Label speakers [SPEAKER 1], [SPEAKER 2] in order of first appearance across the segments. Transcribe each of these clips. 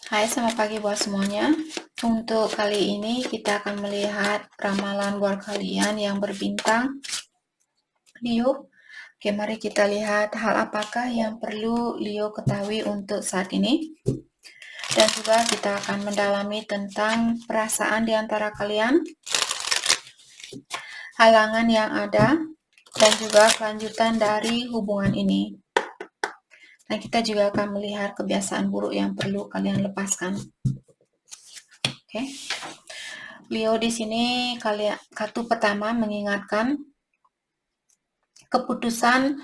[SPEAKER 1] Hai, selamat pagi buat semuanya. Untuk kali ini kita akan melihat ramalan buat kalian yang berbintang Leo. Oke, mari kita lihat hal apakah yang perlu Leo ketahui untuk saat ini. Dan juga kita akan mendalami tentang perasaan di antara kalian, halangan yang ada, dan juga kelanjutan dari hubungan ini. Dan kita juga akan melihat kebiasaan buruk yang perlu kalian lepaskan. Oke. Leo di sini kartu pertama mengingatkan keputusan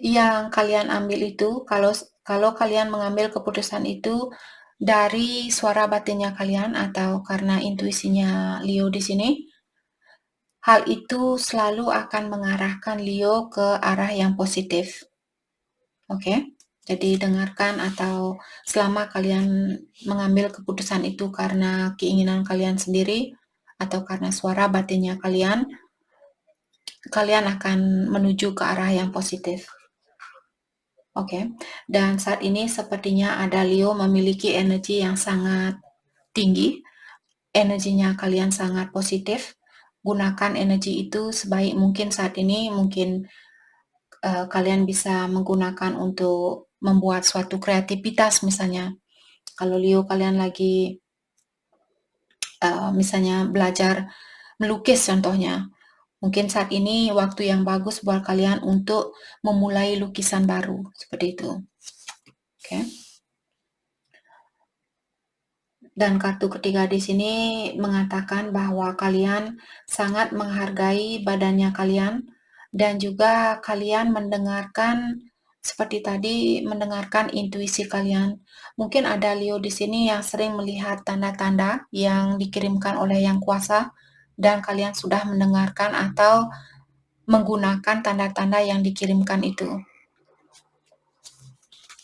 [SPEAKER 1] yang kalian ambil itu, kalau kalian mengambil keputusan itu dari suara batinnya kalian atau karena intuisinya Leo di sini, hal itu selalu akan mengarahkan Leo ke arah yang positif. Oke? Jadi dengarkan, atau selama kalian mengambil keputusan itu karena keinginan kalian sendiri atau karena suara batinnya kalian akan menuju ke arah yang positif. Oke. Dan saat ini sepertinya ada Leo memiliki energi yang sangat tinggi. Energinya kalian sangat positif. Gunakan energi itu sebaik mungkin saat ini. Mungkin kalian bisa menggunakan untuk membuat suatu kreativitas misalnya. Kalau Leo kalian lagi misalnya belajar melukis contohnya, mungkin saat ini waktu yang bagus buat kalian untuk memulai lukisan baru, seperti itu. Oke. Dan kartu ketiga di sini mengatakan bahwa kalian sangat menghargai badannya kalian, dan juga kalian mendengarkan seperti tadi, mendengarkan intuisi kalian. Mungkin ada Leo di sini yang sering melihat tanda-tanda yang dikirimkan oleh Yang Kuasa, dan kalian sudah mendengarkan atau menggunakan tanda-tanda yang dikirimkan itu.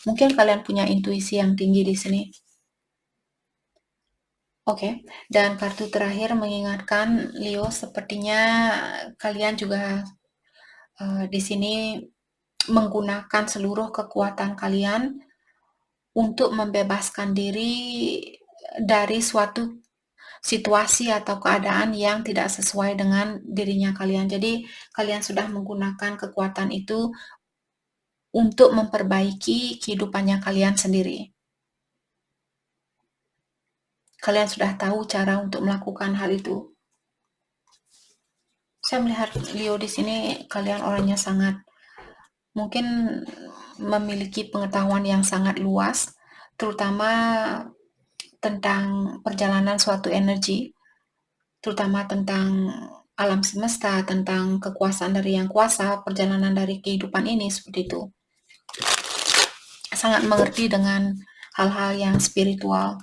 [SPEAKER 1] Mungkin kalian punya intuisi yang tinggi di sini. Oke, dan kartu terakhir mengingatkan Leo, sepertinya kalian juga di sini menggunakan seluruh kekuatan kalian untuk membebaskan diri dari suatu situasi atau keadaan yang tidak sesuai dengan dirinya kalian. Jadi kalian sudah menggunakan kekuatan itu untuk memperbaiki kehidupannya kalian sendiri. Kalian sudah tahu cara untuk melakukan hal itu. Saya melihat Leo di sini, kalian orangnya sangat mungkin memiliki pengetahuan yang sangat luas, terutama tentang perjalanan suatu energi, terutama tentang alam semesta, tentang kekuasaan dari Yang Kuasa, perjalanan dari kehidupan ini, seperti itu. Sangat mengerti dengan hal-hal yang spiritual.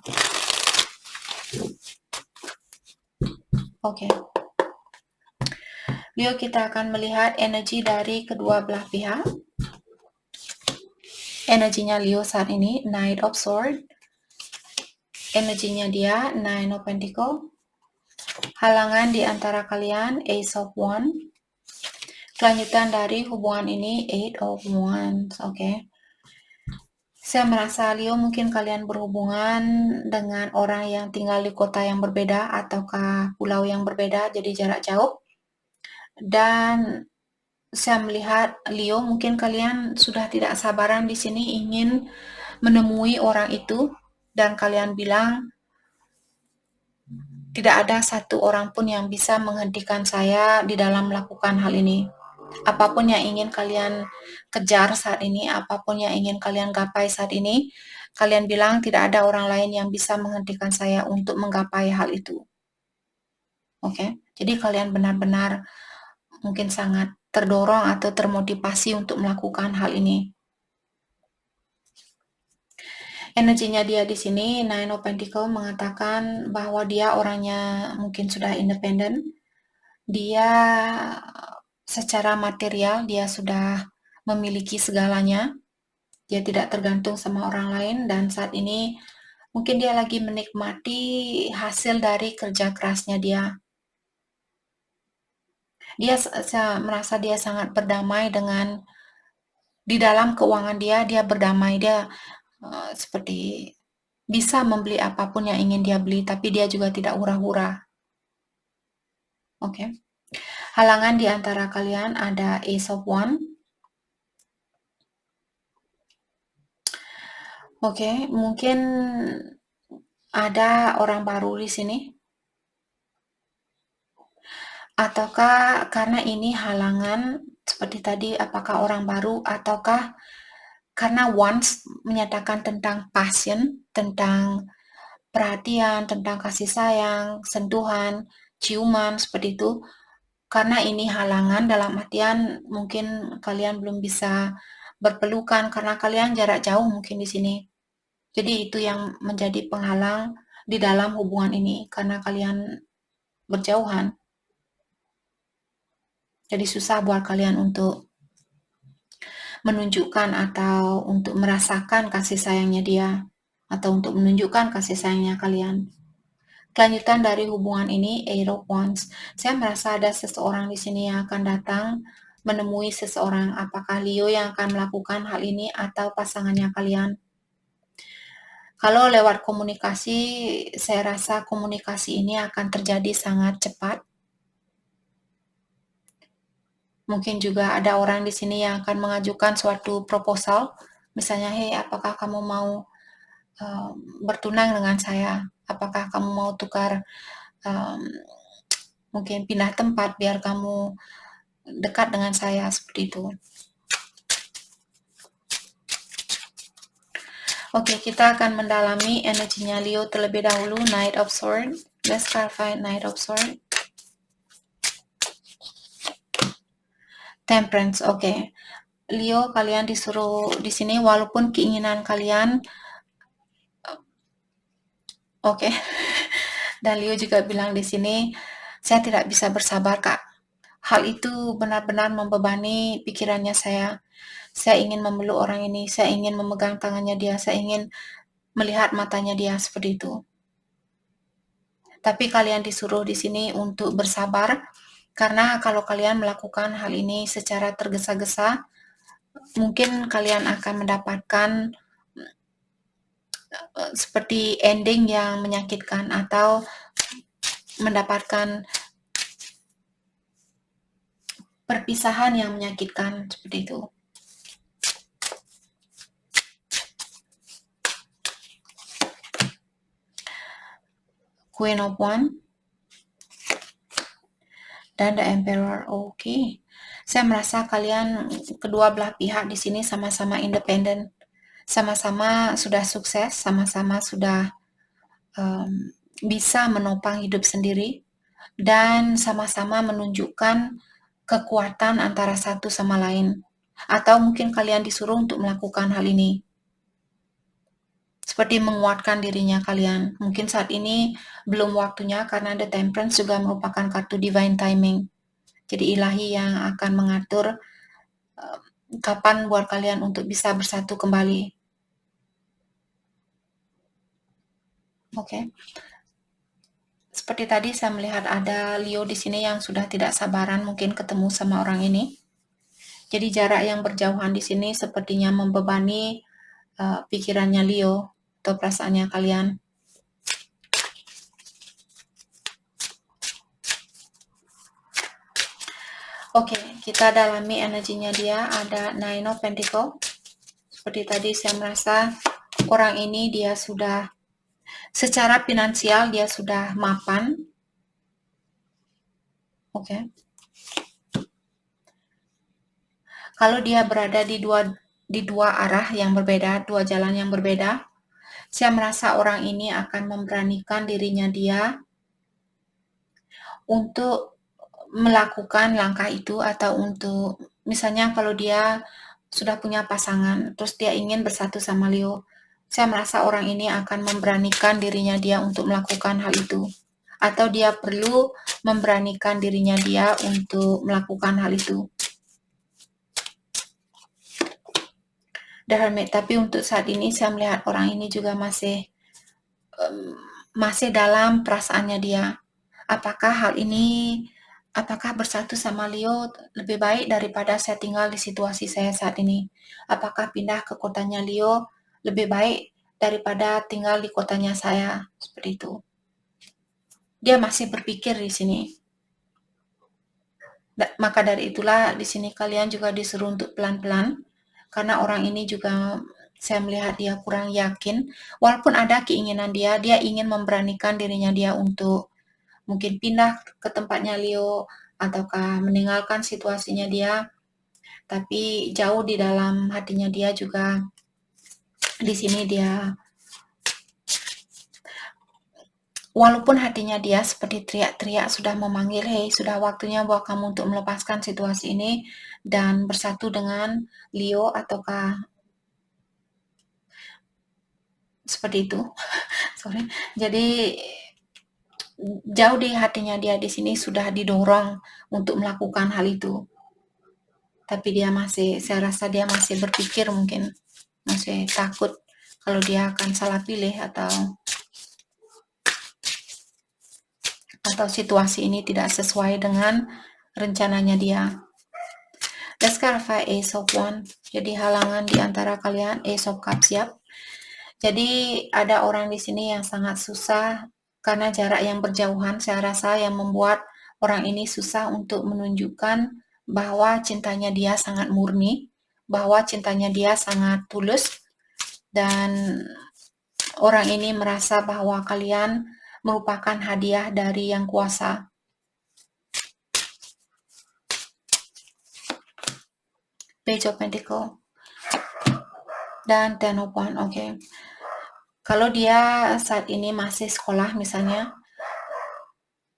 [SPEAKER 1] Oke. Leo, kita akan melihat energi dari kedua belah pihak. Energinya Leo saat ini, Knight of Swords. Energinya dia, Nine of Pentacles. Halangan di antara kalian, Ace of Wands. Kelanjutan dari hubungan ini, Eight of Wands. Oke. Saya merasa Leo, mungkin kalian berhubungan dengan orang yang tinggal di kota yang berbeda ataukah pulau yang berbeda, jadi jarak jauh. Dan saya melihat Leo, mungkin kalian sudah tidak sabaran di sini ingin menemui orang itu, dan kalian bilang, tidak ada satu orang pun yang bisa menghentikan saya di dalam melakukan hal ini. Apapun yang ingin kalian kejar saat ini, apapun yang ingin kalian gapai saat ini, kalian bilang tidak ada orang lain yang bisa menghentikan saya untuk menggapai hal itu. Oke, jadi kalian benar-benar mungkin sangat terdorong atau termotivasi untuk melakukan hal ini. Energinya dia di sini, Nine of Pentacles, mengatakan bahwa dia orangnya mungkin sudah independen. Dia secara material, dia sudah memiliki segalanya. Dia tidak tergantung sama orang lain, dan saat ini mungkin dia lagi menikmati hasil dari kerja kerasnya dia. Saya merasa dia sangat berdamai dengan di dalam keuangan dia berdamai. Dia seperti bisa membeli apapun yang ingin dia beli, tapi dia juga tidak hura-hura. Oke. Halangan di antara kalian ada Ace of Wands. Oke, mungkin ada orang baru di sini. Ataukah karena ini halangan seperti tadi, apakah orang baru ataukah karena Wands menyatakan tentang passion, tentang perhatian, tentang kasih sayang, sentuhan, ciuman, seperti itu. Karena ini halangan dalam artian mungkin kalian belum bisa berpelukan karena kalian jarak jauh mungkin di sini. Jadi itu yang menjadi penghalang di dalam hubungan ini karena kalian berjauhan. Jadi susah buat kalian untuk menunjukkan atau untuk merasakan kasih sayangnya dia atau untuk menunjukkan kasih sayangnya kalian. Kelanjutan dari hubungan ini, Eight of Wands. Saya merasa ada seseorang di sini yang akan datang menemui seseorang. Apakah Leo yang akan melakukan hal ini atau pasangannya kalian? Kalau lewat komunikasi, saya rasa komunikasi ini akan terjadi sangat cepat. Mungkin juga ada orang di sini yang akan mengajukan suatu proposal, misalnya, "Hey, apakah kamu mau bertunang dengan saya? Apakah kamu mau tukar mungkin pindah tempat biar kamu dekat dengan saya," seperti itu. Oke, kita akan mendalami energinya Leo terlebih dahulu. Knight of Swords. Let's clarify Knight of Swords. Temperance. Oke. Leo, kalian disuruh di sini walaupun keinginan kalian oke. Dan Leo juga bilang di sini, saya tidak bisa bersabar, Kak. Hal itu benar-benar membebani pikirannya saya. Saya ingin memeluk orang ini, saya ingin memegang tangannya dia, saya ingin melihat matanya dia seperti itu. Tapi kalian disuruh di sini untuk bersabar, karena kalau kalian melakukan hal ini secara tergesa-gesa, mungkin kalian akan mendapatkan seperti ending yang menyakitkan atau mendapatkan perpisahan yang menyakitkan seperti itu. Queen of Wands dan The Emperor. Oke. Saya merasa kalian kedua belah pihak di sini sama-sama independen, sama-sama sudah sukses, sama-sama sudah bisa menopang hidup sendiri, dan sama-sama menunjukkan kekuatan antara satu sama lain. Atau mungkin kalian disuruh untuk melakukan hal ini. Seperti menguatkan dirinya kalian. Mungkin saat ini belum waktunya karena The Temperance juga merupakan kartu divine timing. Jadi ilahi yang akan mengatur kapan buat kalian untuk bisa bersatu kembali. Oke. Seperti tadi saya melihat ada Leo di sini yang sudah tidak sabaran mungkin ketemu sama orang ini. Jadi jarak yang berjauhan di sini sepertinya membebani pikirannya Leo atau perasaannya kalian. Oke, kita dalami energinya dia. Ada Nine of Pentacles. Seperti tadi saya merasa orang ini dia sudah secara finansial dia sudah mapan. Oke. Kalau dia berada di dua arah yang berbeda, dua jalan yang berbeda, saya merasa orang ini akan memberanikan dirinya dia untuk melakukan langkah itu atau untuk misalnya kalau dia sudah punya pasangan terus dia ingin bersatu sama Leo, saya merasa orang ini akan memberanikan dirinya dia untuk melakukan hal itu atau dia perlu memberanikan dirinya dia untuk melakukan hal itu. The Hermit, tapi untuk saat ini saya melihat orang ini juga masih dalam perasaannya dia. Apakah bersatu sama Leo lebih baik daripada saya tinggal di situasi saya saat ini? Apakah pindah ke kotanya Leo lebih baik daripada tinggal di kotanya saya, seperti itu. Dia masih berpikir di sini. Maka dari itulah di sini kalian juga disuruh untuk pelan-pelan, karena orang ini juga saya melihat dia kurang yakin, walaupun ada keinginan dia ingin memberanikan dirinya dia untuk mungkin pindah ke tempatnya Leo, ataukah meninggalkan situasinya dia, tapi jauh di dalam hatinya dia juga di sini dia, walaupun hatinya dia seperti teriak-teriak sudah memanggil, hei sudah waktunya buat kamu untuk melepaskan situasi ini dan bersatu dengan Leo, ataukah seperti itu. Sorry. Jadi jauh di hatinya dia di sini sudah didorong untuk melakukan hal itu. Tapi dia masih, saya rasa dia masih berpikir, mungkin masih takut kalau dia akan salah pilih atau situasi ini tidak sesuai dengan rencananya dia. Let's clarify Ace of Wands. Jadi halangan di antara kalian, Ace of Cups, siap. Jadi ada orang di sini yang sangat susah karena jarak yang berjauhan, saya rasa yang membuat orang ini susah untuk menunjukkan bahwa cintanya dia sangat murni, bahwa cintanya dia sangat tulus, dan orang ini merasa bahwa kalian merupakan hadiah dari Yang Kuasa. Page of Pentacle dan Ten of Wands. Oke. Kalau dia saat ini masih sekolah misalnya,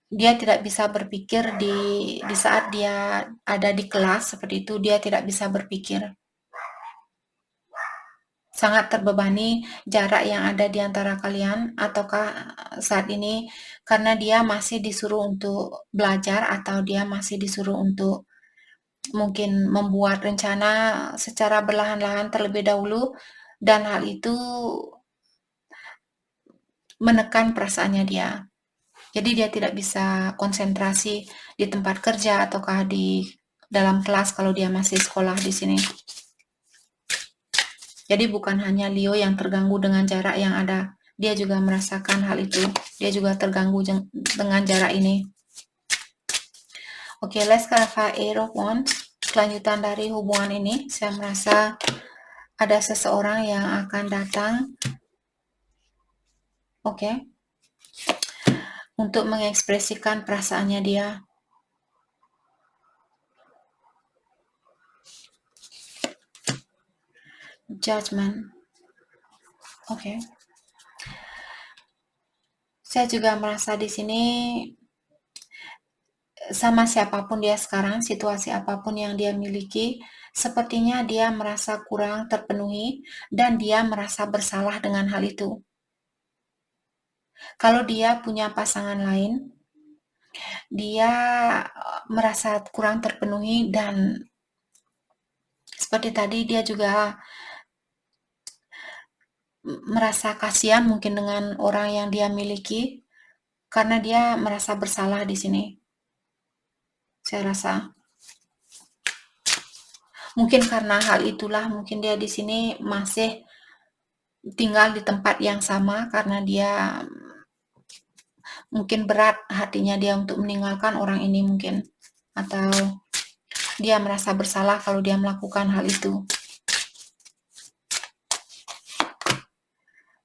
[SPEAKER 1] dia tidak bisa berpikir di saat dia ada di kelas seperti itu, dia tidak bisa berpikir. Sangat terbebani jarak yang ada di antara kalian, ataukah saat ini karena dia masih disuruh untuk belajar, atau dia masih disuruh untuk mungkin membuat rencana secara berlahan-lahan terlebih dahulu, dan hal itu menekan perasaannya dia. Jadi dia tidak bisa konsentrasi di tempat kerja ataukah di dalam kelas kalau dia masih sekolah di sini. Jadi bukan hanya Leo yang terganggu dengan jarak yang ada, dia juga merasakan hal itu. Dia juga terganggu dengan jarak ini. Oke, let's clarify Eight of Wands. Kelanjutan dari hubungan ini, saya merasa ada seseorang yang akan datang. Oke. Untuk mengekspresikan perasaannya dia. Judgment. Oke. Saya juga merasa di sini sama siapapun dia sekarang, situasi apapun yang dia miliki, sepertinya dia merasa kurang terpenuhi dan dia merasa bersalah dengan hal itu. Kalau dia punya pasangan lain, dia merasa kurang terpenuhi, dan seperti tadi dia juga merasa kasihan mungkin dengan orang yang dia miliki karena dia merasa bersalah di sini. Saya rasa mungkin karena hal itulah mungkin dia di sini masih tinggal di tempat yang sama, karena dia mungkin berat hatinya dia untuk meninggalkan orang ini mungkin, atau dia merasa bersalah kalau dia melakukan hal itu.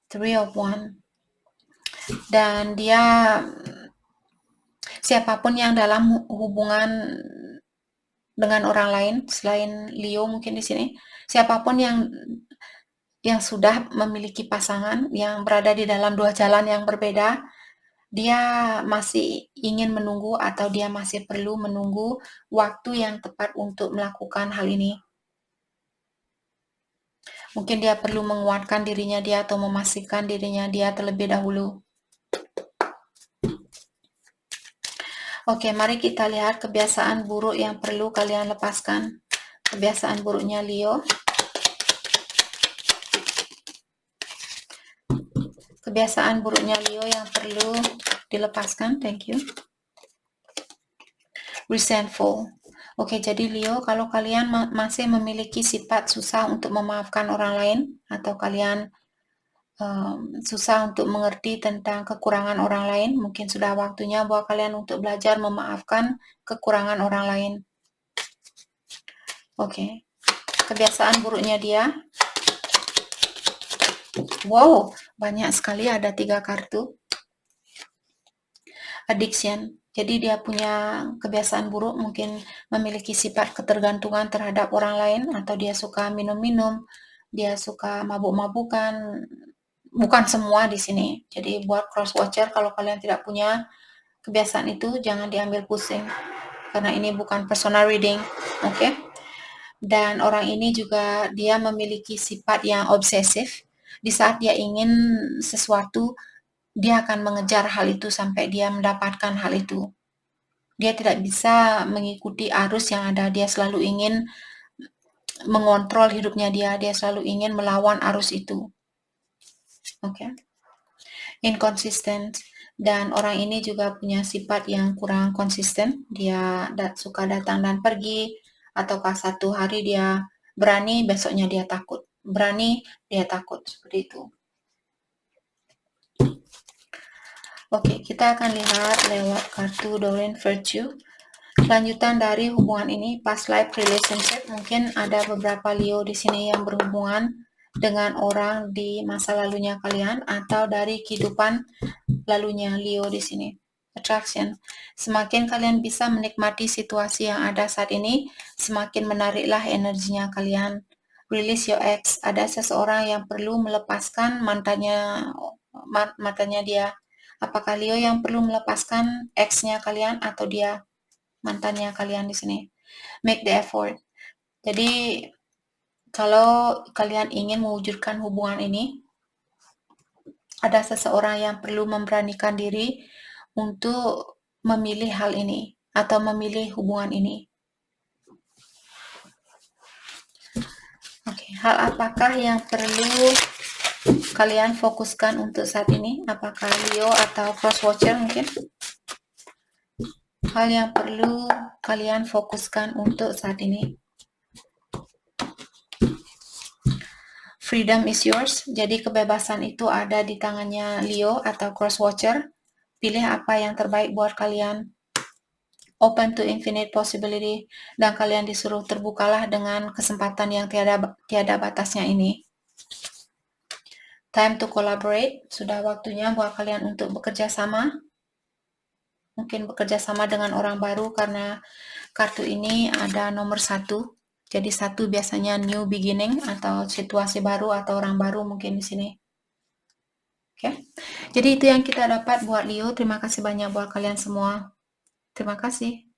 [SPEAKER 1] Three of Wands. Dan dia, siapapun yang dalam hubungan dengan orang lain selain Leo mungkin di sini, siapapun yang sudah memiliki pasangan, yang berada di dalam dua jalan yang berbeda, dia masih ingin menunggu atau dia masih perlu menunggu waktu yang tepat untuk melakukan hal ini. Mungkin dia perlu menguatkan dirinya dia atau memastikan dirinya dia terlebih dahulu. Oke, mari kita lihat kebiasaan buruk yang perlu kalian lepaskan. Kebiasaan buruknya Leo. Kebiasaan buruknya Leo yang perlu dilepaskan. Thank you. Resentful. Oke, jadi Leo, kalau kalian masih memiliki sifat susah untuk memaafkan orang lain, atau kalian susah untuk mengerti tentang kekurangan orang lain, mungkin sudah waktunya buat kalian untuk belajar memaafkan kekurangan orang lain. Oke. Kebiasaan buruknya dia. Wow, banyak sekali, ada 3 kartu. Addiction. Jadi dia punya kebiasaan buruk, mungkin memiliki sifat ketergantungan terhadap orang lain, atau dia suka minum-minum, dia suka mabuk-mabukan. Bukan semua di sini. Jadi buat cross watcher, kalau kalian tidak punya kebiasaan itu, jangan diambil pusing, karena ini bukan personal reading, oke? Dan orang ini juga dia memiliki sifat yang obsesif. Di saat dia ingin sesuatu, dia akan mengejar hal itu sampai dia mendapatkan hal itu. Dia tidak bisa mengikuti arus yang ada, dia selalu ingin mengontrol hidupnya dia selalu ingin melawan arus itu. Oke. Inconsistent. Dan orang ini juga punya sifat yang kurang konsisten. Dia suka datang dan pergi, ataukah satu hari dia berani, besoknya dia takut. Berani, dia takut. Seperti itu. Oke, kita akan lihat lewat kartu Doreen Virtue. Kelanjutan dari hubungan ini, past life relationship. Mungkin ada beberapa Leo di sini yang berhubungan dengan orang di masa lalunya kalian, atau dari kehidupan lalunya Leo di sini. Attraction. Semakin kalian bisa menikmati situasi yang ada saat ini, semakin menariklah energinya kalian. Release your ex. Ada seseorang yang perlu melepaskan mantannya dia. Apakah Leo yang perlu melepaskan ex-nya kalian, atau dia mantannya kalian di sini? Make the effort. Jadi kalau kalian ingin mewujudkan hubungan ini, ada seseorang yang perlu memberanikan diri untuk memilih hal ini atau memilih hubungan ini. Oke, hal apakah yang perlu kalian fokuskan untuk saat ini? Apakah Leo atau cross watcher mungkin? Hal yang perlu kalian fokuskan untuk saat ini. Freedom is yours. Jadi kebebasan itu ada di tangannya Leo atau cross watcher. Pilih apa yang terbaik buat kalian. Open to infinite possibility, dan kalian disuruh terbukalah dengan kesempatan yang tiada batasnya ini. Time to collaborate. Sudah waktunya buat kalian untuk bekerja sama. Mungkin bekerja sama dengan orang baru, karena kartu ini ada nomor 1. Jadi 1 biasanya new beginning atau situasi baru atau orang baru mungkin di sini. Oke. Jadi itu yang kita dapat buat Leo. Terima kasih banyak buat kalian semua. Terima kasih.